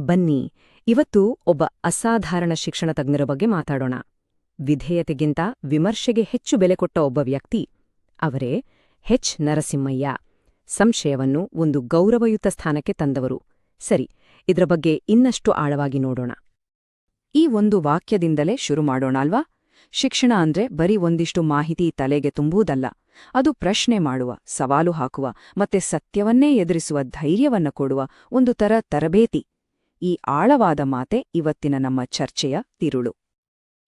ಬನ್ನಿ ಇವತ್ತು ಒಬ್ಬ ಅಸಾಧಾರಣ ಶಿಕ್ಷಣ ತಜ್ಞರ ಬಗ್ಗೆ ಮಾತಾಡೋಣ. ವಿಧೇಯತೆಗಿಂತ ವಿಮರ್ಶೆಗೆ ಹೆಚ್ಚು ಬೆಲೆ ಕೊಟ್ಟ ಒಬ್ಬ ವ್ಯಕ್ತಿ. ಅವರೇ ನರಸಿಂಹಯ್ಯ. ಸಂಶಯವನ್ನು ಒಂದು ಗೌರವಯುತ ಸ್ಥಾನಕ್ಕೆ ತಂದವರು. ಸರಿ, ಇದರ ಬಗ್ಗೆ ಇನ್ನಷ್ಟು ಆಳವಾಗಿ ನೋಡೋಣ. ಈ ಒಂದು ವಾಕ್ಯದಿಂದಲೇ ಶುರು ಮಾಡೋಣ ಅಲ್ವಾ? ಶಿಕ್ಷಣ ಅಂದ್ರೆ ಬರೀ ಒಂದಿಷ್ಟು ಮಾಹಿತಿ ತಲೆಗೆ ತುಂಬುವುದಲ್ಲ. ಅದು ಪ್ರಶ್ನೆ ಮಾಡುವ, ಸವಾಲು ಹಾಕುವ ಮತ್ತೆ ಸತ್ಯವನ್ನೇ ಎದುರಿಸುವ ಧೈರ್ಯವನ್ನ ಕೊಡುವ ಒಂದು ತರಬೇತಿ. ಈ ಆಳವಾದ ಮಾತೆ ಇವತ್ತಿನ ನಮ್ಮ ಚರ್ಚೆಯ ತಿರುಳು.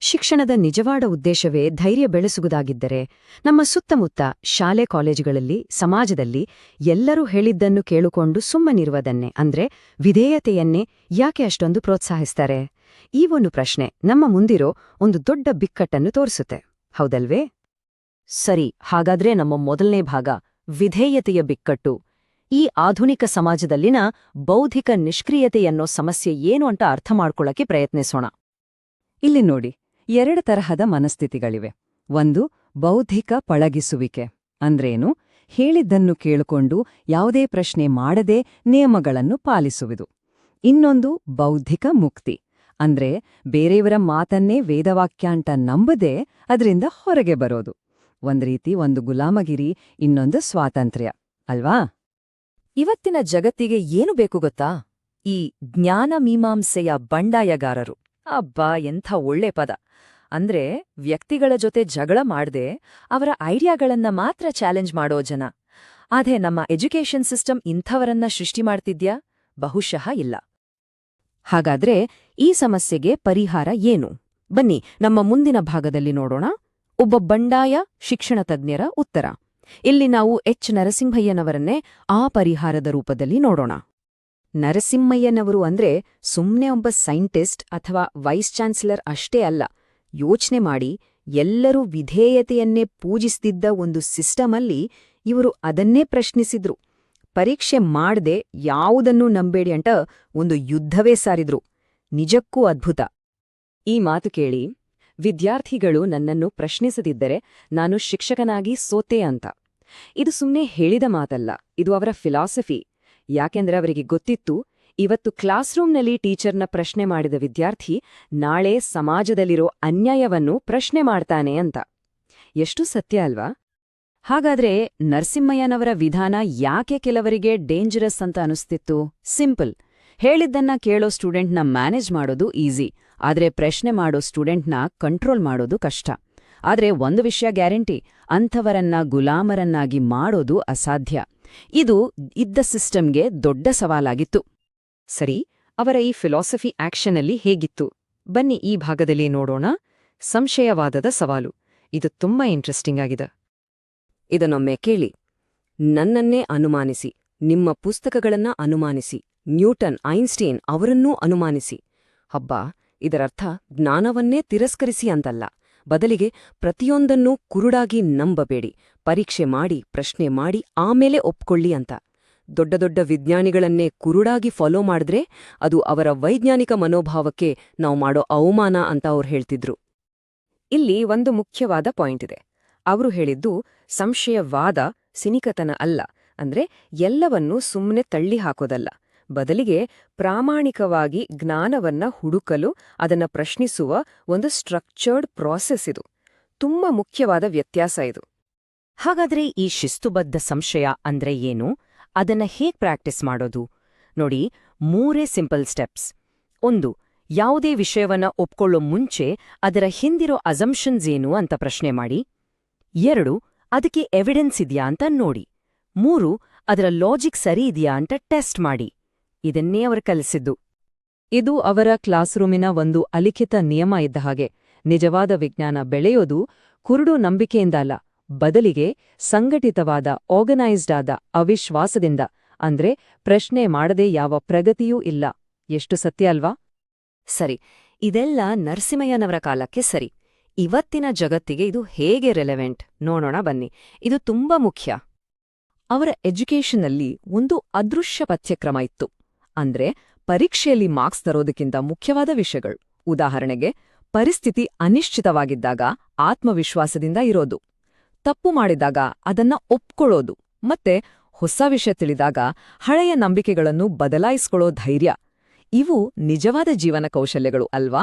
ಶಿಕ್ಷಣದ ನಿಜವಾದ ಉದ್ದೇಶವೇ ಧೈರ್ಯ ಬೆಳೆಸುವುದಾಗಿದ್ದರೆ, ನಮ್ಮ ಸುತ್ತಮುತ್ತ ಶಾಲೆ ಕಾಲೇಜುಗಳಲ್ಲಿ, ಸಮಾಜದಲ್ಲಿ ಎಲ್ಲರೂ ಹೇಳಿದ್ದನ್ನು ಕೇಳಿಕೊಂಡು ಸುಮ್ಮನಿರುವುದನ್ನೇ, ಅಂದ್ರೆ ವಿಧೇಯತೆಯನ್ನೇ ಯಾಕೆ ಅಷ್ಟೊಂದು ಪ್ರೋತ್ಸಾಹಿಸ್ತಾರೆ? ಈ ಒಂದು ಪ್ರಶ್ನೆ ನಮ್ಮ ಮುಂದಿರೋ ಒಂದು ದೊಡ್ಡ ಬಿಕ್ಕಟ್ಟನ್ನು ತೋರಿಸುತ್ತೆ, ಹೌದಲ್ವೇ? ಸರಿ, ಹಾಗಾದ್ರೆ ನಮ್ಮ ಮೊದಲನೇ ಭಾಗ ವಿಧೇಯತೆಯ ಬಿಕ್ಕಟ್ಟು. ಈ ಆಧುನಿಕ ಸಮಾಜದಲ್ಲಿನ ಬೌದ್ಧಿಕ ನಿಷ್ಕ್ರಿಯತೆಯನ್ನೋ ಸಮಸ್ಯೆ ಏನು ಅಂತ ಅರ್ಥ ಮಾಡ್ಕೊಳ್ಳಕ್ಕೆ ಪ್ರಯತ್ನಿಸೋಣ. ಇಲ್ಲಿ ನೋಡಿ, 2 ತರಹದ ಮನಸ್ಥಿತಿಗಳಿವೆ. ಒಂದು, ಬೌದ್ಧಿಕ ಪಳಗಿಸುವಿಕೆ ಅಂದ್ರೇನು? ಹೇಳಿದ್ದನ್ನು ಕೇಳಿಕೊಂಡು ಯಾವುದೇ ಪ್ರಶ್ನೆ ಮಾಡದೆ ನಿಯಮಗಳನ್ನು ಪಾಲಿಸುವುದು. ಇನ್ನೊಂದು, ಬೌದ್ಧಿಕ ಮುಕ್ತಿ ಅಂದ್ರೆ ಬೇರೆಯವರ ಮಾತನ್ನೇ ವೇದವಾಕ್ಯಾಂಟ ನಂಬದೆ ಅದರಿಂದ ಹೊರಗೆ ಬರೋದು. ಒಂದು ಗುಲಾಮಗಿರಿ, ಇನ್ನೊಂದು ಸ್ವಾತಂತ್ರ್ಯ, ಅಲ್ವಾ? ಇವತ್ತಿನ ಜಗತ್ತಿಗೆ ಏನು ಬೇಕು ಗೊತ್ತಾ? ಈ ಜ್ಞಾನ ಮೀಮಾಂಸೆಯ ಬಂಡಾಯಗಾರರು. ಅಬ್ಬಾ, ಎಂಥ ಒಳ್ಳೆ ಪದ! ಅಂದ್ರೆ ವ್ಯಕ್ತಿಗಳ ಜೊತೆ ಜಗಳ ಮಾಡ್ದೆ ಅವರ ಐಡಿಯಾಗಳನ್ನ ಮಾತ್ರ ಚಾಲೆಂಜ್ ಮಾಡೋ ಜನ. ಆದ್ರೆ ನಮ್ಮ ಎಜುಕೇಷನ್ ಸಿಸ್ಟಮ್ ಇಂಥವರನ್ನ ಸೃಷ್ಟಿ ಮಾಡ್ತಿದ್ಯಾ? ಬಹುಶಃ ಇಲ್ಲ. ಹಾಗಾದ್ರೆ ಈ ಸಮಸ್ಯೆಗೆ ಪರಿಹಾರ ಏನು? ಬನ್ನಿ ನಮ್ಮ ಮುಂದಿನ ಭಾಗದಲ್ಲಿ ನೋಡೋಣ. ಒಬ್ಬ ಬಂಡಾಯ ಶಿಕ್ಷಣ ತಜ್ಞರ ಉತ್ತರ. ಇಲ್ಲಿ ನಾವು ನರಸಿಂಹಯ್ಯನವರನ್ನೇ ಆ ಪರಿಹಾರದ ರೂಪದಲ್ಲಿ ನೋಡೋಣ. ನರಸಿಂಹಯ್ಯನವರು ಅಂದ್ರೆ ಸುಮ್ನೆ ಒಬ್ಬ ಸೈಂಟಿಸ್ಟ್ ಅಥವಾ ವೈಸ್ ಚಾನ್ಸಲರ್ ಅಷ್ಟೇ ಅಲ್ಲ. ಯೋಚ್ನೆ ಮಾಡಿ, ಎಲ್ಲರೂ ವಿಧೇಯತೆಯನ್ನೇ ಪೂಜಿಸ್ತಿದ್ದ ಒಂದು ಸಿಸ್ಟಮಲ್ಲಿ ಇವರು ಅದನ್ನೇ ಪ್ರಶ್ನಿಸಿದ್ರು. ಪರೀಕ್ಷೆ ಮಾಡ್ದೆ ಯಾವುದನ್ನೂ ನಂಬೇಡಿ ಅಂತ ಒಂದು ಯುದ್ಧವೇ ಸಾರಿದ್ರು. ನಿಜಕ್ಕೂ ಅದ್ಭುತ. ಈ ಮಾತು ಕೇಳಿ, ವಿದ್ಯಾರ್ಥಿಗಳು ನನ್ನನ್ನು ಪ್ರಶ್ನಿಸದಿದ್ದರೆ ನಾನು ಶಿಕ್ಷಕನಾಗಿ ಸೋತೆ ಅಂತ. ಇದು ಸುಮ್ನೆ ಹೇಳಿದ ಮಾತಲ್ಲ, ಇದು ಅವರ ಫಿಲಾಸಫಿ. ಯಾಕೆಂದ್ರೆ ಅವರಿಗೆ ಗೊತ್ತಿತ್ತು, ಇವತ್ತು ಕ್ಲಾಸ್ ರೂಮ್ನಲ್ಲಿ ಟೀಚರ್ನ ಪ್ರಶ್ನೆ ಮಾಡಿದ ವಿದ್ಯಾರ್ಥಿ ನಾಳೆ ಸಮಾಜದಲ್ಲಿರೋ ಅನ್ಯಾಯವನ್ನು ಪ್ರಶ್ನೆ ಮಾಡ್ತಾನೆ ಅಂತ. ಎಷ್ಟು ಸತ್ಯ ಅಲ್ವಾ? ಹಾಗಾದ್ರೆ ನರಸಿಂಹಯ್ಯನವರ ವಿಧಾನ ಯಾಕೆ ಕೆಲವರಿಗೆ ಡೇಂಜರಸ್ ಅಂತ ಅನಿಸ್ತಿತ್ತು? ಸಿಂಪಲ್. ಹೇಳಿದ್ದನ್ನ ಕೇಳೋ ಸ್ಟೂಡೆಂಟ್ನ ಮ್ಯಾನೇಜ್ ಮಾಡೋದು ಈಸಿ, ಆದ್ರೆ ಪ್ರಶ್ನೆ ಮಾಡೋ ಸ್ಟೂಡೆಂಟ್ನ ಕಂಟ್ರೋಲ್ ಮಾಡೋದು ಕಷ್ಟ. ಆದ್ರೆ ಒಂದು ವಿಷಯ ಗ್ಯಾರಂಟಿ, ಅಂಥವರನ್ನ ಗುಲಾಮರನ್ನಾಗಿ ಮಾಡೋದು ಅಸಾಧ್ಯ. ಇದು ಇದ್ದ ಸಿಸ್ಟಮ್ಗೆ ದೊಡ್ಡ ಸವಾಲಾಗಿತ್ತು. ಸರಿ, ಅವರ ಈ ಫಿಲಾಸಫಿ ಆಕ್ಷನಲ್ಲಿ ಹೇಗಿತ್ತು? ಬನ್ನಿ ಈ ಭಾಗದಲ್ಲಿ ನೋಡೋಣ. ಸಂಶಯವಾದದ ಸವಾಲು. ಇದು ತುಂಬಾ ಇಂಟ್ರೆಸ್ಟಿಂಗ್ ಆಗಿದೆ. ಇದನ್ನೊಮ್ಮೆ ಕೇಳಿ. ನನ್ನನ್ನೇ ಅನುಮಾನಿಸಿ, ನಿಮ್ಮ ಪುಸ್ತಕಗಳನ್ನ ಅನುಮಾನಿಸಿ, ನ್ಯೂಟನ್, ಐನ್ಸ್ಟೀನ್ ಅವರನ್ನೂ ಅನುಮಾನಿಸಿ. ಹಬ್ಬಾ, ಇದರರ್ಥ ಜ್ಞಾನವನ್ನೇ ತಿರಸ್ಕರಿಸಿ ಅಂತಲ್ಲ. ಬದಲಿಗೆ ಪ್ರತಿಯೊಂದನ್ನೂ ಕುರುಡಾಗಿ ನಂಬಬೇಡಿ. ಪರೀಕ್ಷೆ ಮಾಡಿ, ಪ್ರಶ್ನೆ ಮಾಡಿ, ಆಮೇಲೆ ಒಪ್ಕೊಳ್ಳಿ ಅಂತ. ದೊಡ್ಡ ದೊಡ್ಡ ವಿಜ್ಞಾನಿಗಳನ್ನೇ ಕುರುಡಾಗಿ ಫಾಲೋ ಮಾಡಿದ್ರೆ ಅದು ಅವರ ವೈಜ್ಞಾನಿಕ ಮನೋಭಾವಕ್ಕೆ ನಾವು ಮಾಡೋ ಅವಮಾನ ಅಂತ ಅವ್ರು ಹೇಳ್ತಿದ್ರು. ಇಲ್ಲಿ ಒಂದು ಮುಖ್ಯವಾದ ಪಾಯಿಂಟ್ ಇದೆ. ಅವರು ಹೇಳಿದ್ದು ಸಂಶಯವಾದ ಸಿನಿಕತನ ಅಲ್ಲ, ಅಂದ್ರೆ ಎಲ್ಲವನ್ನೂ ಸುಮ್ಮನೆ ತಳ್ಳಿ ಹಾಕೋದಲ್ಲ. ಬದಲಿಗೆ ಪ್ರಾಮಾಣಿಕವಾಗಿ ಜ್ಞಾನವನ್ನ ಹುಡುಕಲು, ಅದನ್ನ ಪ್ರಶ್ನಿಸುವ ಒಂದು ಸ್ಟ್ರಕ್ಚರ್ಡ್ ಪ್ರಾಸೆಸ್ ಇದು. ತುಂಬಾ ಮುಖ್ಯವಾದ ವ್ಯತ್ಯಾಸ ಇದು. ಹಾಗಾದ್ರೆ ಈ ಶಿಸ್ತುಬದ್ಧ ಸಂಶಯ ಅಂದ್ರೆ ಏನು? ಅದನ್ನ ಹೇಗ್ ಪ್ರಾಕ್ಟೀಸ್ ಮಾಡೋದು? ನೋಡಿ, 3 ಸಿಂಪಲ್ ಸ್ಟೆಪ್ಸ್. 1. ಯಾವುದೇ ವಿಷಯವನ್ನ ಒಪ್ಕೊಳ್ಳೋ ಮುಂಚೆ ಅದರ ಹಿಂದಿರೋ ಅಸಂಪ್ಷನ್ಸ್ ಏನು ಅಂತ ಪ್ರಶ್ನೆ ಮಾಡಿ. 2. ಅದಕ್ಕೆ ಎವಿಡೆನ್ಸ್ ಇದೆಯಾ ಅಂತ ನೋಡಿ. 3. ಅದರ ಲಾಜಿಕ್ ಸರಿ ಇದೆಯಾ ಅಂತ ಟೆಸ್ಟ್ ಮಾಡಿ. ಇದನ್ನೇ ಅವರು ಕಲಿಸಿದ್ದು. ಇದು ಅವರ ಕ್ಲಾಸ್ರೂಮಿನ ಒಂದು ಅಲಿಖಿತ ನಿಯಮ ಇದ್ದ ಹಾಗೆ. ನಿಜವಾದ ವಿಜ್ಞಾನ ಬೆಳೆಯೋದು ಕುರುಡು ನಂಬಿಕೆಯಿಂದ ಅಲ್ಲ, ಬದಲಿಗೆ ಸಂಘಟಿತವಾದ, ಆರ್ಗನೈಸ್ಡ್ ಆದ ಅವಿಶ್ವಾಸದಿಂದ. ಅಂದ್ರೆ ಪ್ರಶ್ನೆ ಮಾಡದೆ ಯಾವ ಪ್ರಗತಿಯೂ ಇಲ್ಲ. ಎಷ್ಟು ಸತ್ಯ ಅಲ್ವಾ? ಸರಿ, ಇದೆಲ್ಲ ನರಸಿಂಹಯ್ಯನವರ ಕಾಲಕ್ಕೆ ಸರಿ. ಇವತ್ತಿನ ಜಗತ್ತಿಗೆ ಇದು ಹೇಗೆ ರೆಲೆವೆಂಟ್ ನೋಡೋಣ ಬನ್ನಿ. ಇದು ತುಂಬಾ ಮುಖ್ಯ. ಅವರ ಎಜುಕೇಷನ್ನಲ್ಲಿ ಒಂದು ಅದೃಶ್ಯ ಪಠ್ಯಕ್ರಮ ಇತ್ತು. ಅಂದ್ರೆ ಪರೀಕ್ಷೆಯಲ್ಲಿ ಮಾರ್ಕ್ಸ್ ತರೋದಕ್ಕಿಂತ ಮುಖ್ಯವಾದ ವಿಷಯಗಳು. ಉದಾಹರಣೆಗೆ, ಪರಿಸ್ಥಿತಿ ಅನಿಶ್ಚಿತವಾಗಿದ್ದಾಗ ಆತ್ಮವಿಶ್ವಾಸದಿಂದ ಇರೋದು, ತಪ್ಪು ಮಾಡಿದಾಗ ಅದನ್ನ ಒಪ್ಕೊಳ್ಳೋದು, ಮತ್ತೆ ಹೊಸ ವಿಷಯ ತಿಳಿದಾಗ ಹಳೆಯ ನಂಬಿಕೆಗಳನ್ನು ಬದಲಾಯಿಸ್ಕೊಳ್ಳೋ ಧೈರ್ಯ. ಇವು ನಿಜವಾದ ಜೀವನ ಕೌಶಲ್ಯಗಳು ಅಲ್ವಾ?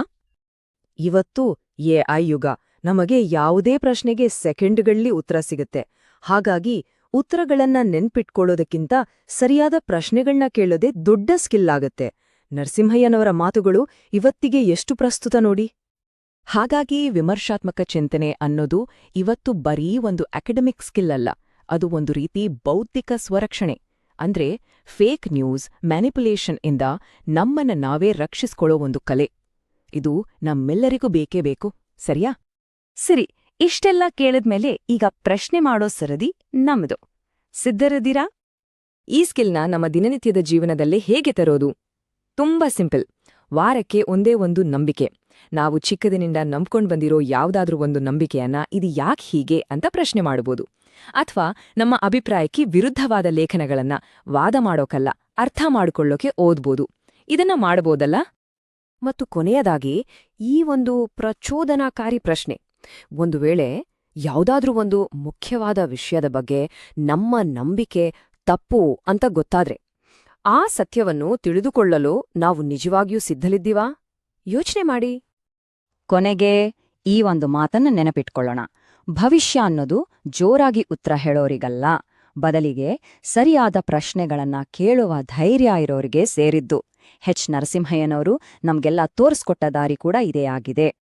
ಇವತ್ತು ಎಐ ಯುಗ. ನಮಗೆ ಯಾವುದೇ ಪ್ರಶ್ನೆಗೆ ಸೆಕೆಂಡ್ಗಳಲ್ಲಿ ಉತ್ತರ ಸಿಗುತ್ತೆ. ಹಾಗಾಗಿ ಉತ್ತರಗಳನ್ನ ನೆನ್ಪಿಟ್ಕೊಳ್ಳೋದಕ್ಕಿಂತ ಸರಿಯಾದ ಪ್ರಶ್ನೆಗಳ್ನ ಕೇಳೋದೇ ದೊಡ್ಡ ಸ್ಕಿಲ್ ಆಗತ್ತೆ. ನರಸಿಂಹಯ್ಯನವರ ಮಾತುಗಳು ಇವತ್ತಿಗೆ ಎಷ್ಟು ಪ್ರಸ್ತುತ ನೋಡಿ. ಹಾಗಾಗಿ ವಿಮರ್ಶಾತ್ಮಕ ಚಿಂತನೆ ಅನ್ನೋದು ಇವತ್ತು ಬರೀ ಒಂದು ಅಕಾಡೆಮಿಕ್ ಸ್ಕಿಲ್ ಅಲ್ಲ, ಅದು ಒಂದು ರೀತಿ ಬೌದ್ಧಿಕ ಸ್ವರಕ್ಷಣೆ. ಅಂದ್ರೆ ಫೇಕ್ ನ್ಯೂಸ್, ಮ್ಯಾನಿಪುಲೇಷನ್ ಇಂದ ನಮ್ಮನ್ನ ನಾವೇ ರಕ್ಷಿಸ್ಕೊಳ್ಳೋ ಒಂದು ಕಲೆ. ಇದು ನಮ್ಮೆಲ್ಲರಿಗೂ ಬೇಕೇ ಬೇಕು, ಸರಿಯಾ? ಸರಿ, ಇಷ್ಟೆಲ್ಲ ಕೇಳಿದ್ಮೇಲೆ ಈಗ ಪ್ರಶ್ನೆ ಮಾಡೋ ಸರದಿ ನಮ್ದು. ಸಿದ್ಧರಿದ್ದೀರಾ? ಈ ಸ್ಕಿಲ್ನ ನಮ್ಮ ದಿನನಿತ್ಯದ ಜೀವನದಲ್ಲಿ ಹೇಗೆ ತರೋದು? ತುಂಬಾ ಸಿಂಪಲ್. ವಾರಕ್ಕೆ ಒಂದೇ ಒಂದು ನಂಬಿಕೆ. ನಾವು ಚಿಕ್ಕದಿನಿಂದ ನಂಬ್ಕೊಂಡ್ ಬಂದಿರೋ ಯಾವ್ದಾದ್ರೂ ಒಂದು ನಂಬಿಕೆಯನ್ನ ಇದು ಯಾಕ್ ಹೀಗೆ ಅಂತ ಪ್ರಶ್ನೆ ಮಾಡಬಹುದು. ಅಥವಾ ನಮ್ಮ ಅಭಿಪ್ರಾಯಕ್ಕೆ ವಿರುದ್ಧವಾದ ಲೇಖನಗಳನ್ನ ವಾದ ಮಾಡೋಕಲ್ಲ, ಅರ್ಥ ಮಾಡಿಕೊಳ್ಳೋಕೆ ಓದ್ಬೋದು. ಇದನ್ನ ಮಾಡಬಹುದಲ್ಲ? ಮತ್ತು ಕೊನೆಯದಾಗಿ ಈ ಒಂದು ಪ್ರಚೋದನಾಕಾರಿ ಪ್ರಶ್ನೆ. ಒಂದು ವೇಳೆ ಯಾವುದಾದ್ರೂ ಒಂದು ಮುಖ್ಯವಾದ ವಿಷಯದ ಬಗ್ಗೆ ನಮ್ಮ ನಂಬಿಕೆ ತಪ್ಪು ಅಂತ ಗೊತ್ತಾದ್ರೆ, ಆ ಸತ್ಯವನ್ನು ತಿಳಿದುಕೊಳ್ಳಲು ನಾವು ನಿಜವಾಗಿಯೂ ಸಿದ್ಧಲಿದ್ದೀವಾ? ಯೋಚನೆ ಮಾಡಿ. ಕೊನೆಗೆ ಈ ಒಂದು ಮಾತನ್ನ ನೆನಪಿಟ್ಕೊಳ್ಳೋಣ. ಭವಿಷ್ಯ ಅನ್ನೋದು ಜೋರಾಗಿ ಉತ್ತರ ಹೇಳೋರಿಗಲ್ಲ, ಬದಲಿಗೆ ಸರಿಯಾದ ಪ್ರಶ್ನೆಗಳನ್ನ ಕೇಳುವ ಧೈರ್ಯ ಇರೋರಿಗೆ ಸೇರಿದ್ದು. ಎಚ್ ನರಸಿಂಹಯ್ಯನವರು ನಮ್ಗೆಲ್ಲ ತೋರಿಸ್ಕೊಟ್ಟ ದಾರಿ ಕೂಡ ಇದೇ ಆಗಿದೆ.